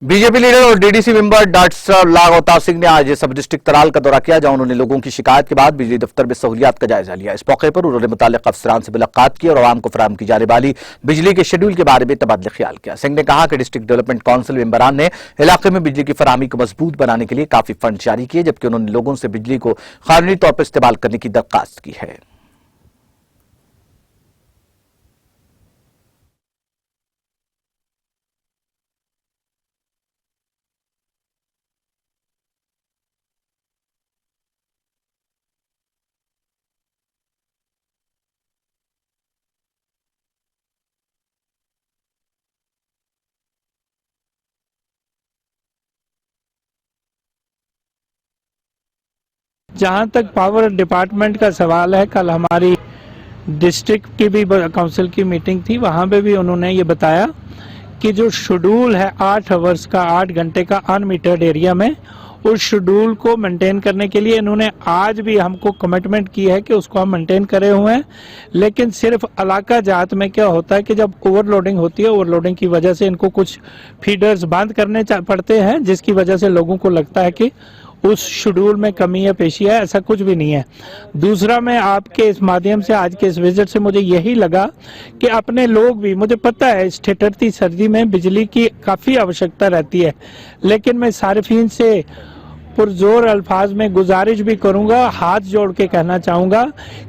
BJP leader और DDC member doctor लाग अवतार सिंह ने आज सब डिस्ट्रिक्ट तराल का दौरा किया, जहां उन्होंने लोगों की शिकायत के बाद बिजली दफ्तर में सहूलियात का जायजा लिया। इस मौके पर उन्होंने मुताल्लिक अफसरान से मुलाकात की और आवाम को फराहम की जाने वाली बिजली के शेड्यूल के बारे में तबादला ख्याल किया। सिंह ने कहा कि डिस्ट्रिक्ट डेवलपमेंट काउंसिल मेंबरान ने इलाके में बिजली की फराहमी को मजबूत बनाने के लिए काफी फंड जारी किए, जबकि उन्होंने लोगों से बिजली को कानूनी तौर पर इस्तेमाल करने की दरख्वास्त की है। जहां तक पावर डिपार्टमेंट का सवाल है, कल हमारी डिस्ट्रिक्ट की भी काउंसिल की मीटिंग थी, वहां पे भी उन्होंने ये बताया कि जो शेड्यूल है 8 आवर्स का, 8 घंटे का अनमीटर्ड एरिया में, उस शेड्यूल को मेंटेन करने के लिए इन्होंने आज भी हमको कमिटमेंट की है कि उसको हम मेंटेन करे हुए हैं। लेकिन सिर्फ इलाका जात में क्या होता है कि जब ओवरलोडिंग होती है, ओवरलोडिंग की वजह से इनको कुछ फीडर्स बंद करने पड़ते हैं, जिसकी वजह से लोगों को लगता है कि उस शेड्यूल में कमी या पेशी है। ऐसा कुछ भी नहीं है। दूसरा, मैं आपके इस माध्यम से आज के इस विजिट से मुझे यही लगा कि अपने लोग भी, मुझे पता है इस ठिठुरती सर्दी में बिजली की काफ़ी आवश्यकता रहती है, लेकिन मैं सार्फिन से पुरजोर अल्फाज में गुजारिश भी करूंगा, हाथ जोड़ के कहना चाहूंगा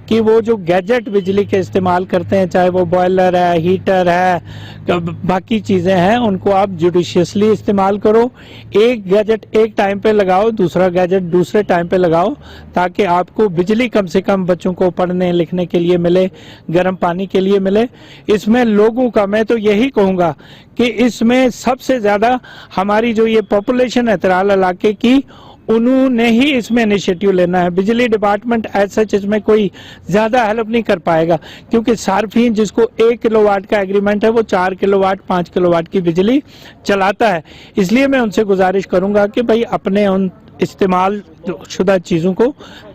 कि वो जो गैजेट बिजली के इस्तेमाल करते हैं, चाहे वो बॉयलर है, हीटर है, बाकी चीज़ें हैं, उनको आप जुडिशियसली इस्तेमाल करो। एक गैजेट एक टाइम पे लगाओ, दूसरा गैजेट दूसरे टाइम पे लगाओ, ताकि आपको बिजली कम से कम बच्चों को पढ़ने लिखने के लिए मिले, गर्म पानी के लिए मिले। इसमें लोगों का, मैं तो यही कहूँगा कि इसमें सबसे ज़्यादा हमारी जो ये पॉपुलेशन है तराल इलाके की, उन्होंने ही इसमें इनिशिएटिव लेना है। बिजली डिपार्टमेंट एज सच इसमें कोई ज्यादा हेल्प नहीं कर पाएगा, क्योंकि सार्फिन जिसको 1 किलोवाट का एग्रीमेंट है, वो 4 किलोवाट 5 किलोवाट की बिजली चलाता है। इसलिए मैं उनसे गुजारिश करूंगा कि भाई अपने उन इस्तेमाल शुदा चीज़ों को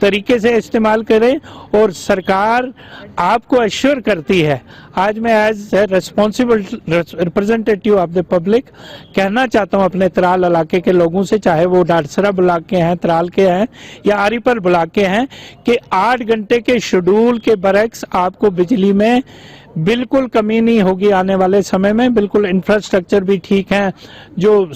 तरीके से इस्तेमाल करें, और सरकार आपको एश्योर करती है। आज मैं as responsible representative of the public कहना चाहता हूं अपने तराल इलाके के लोगों से, चाहे वो डाडसरा ब्लॉक के हैं, तराल के हैं या आरीपर ब्लॉक के हैं, कि 8 घंटे के शेड्यूल के बरक्स आपको बिजली में बिल्कुल कमी नहीं होगी आने वाले समय में। बिल्कुल इंफ्रास्ट्रक्चर भी ठीक है, जो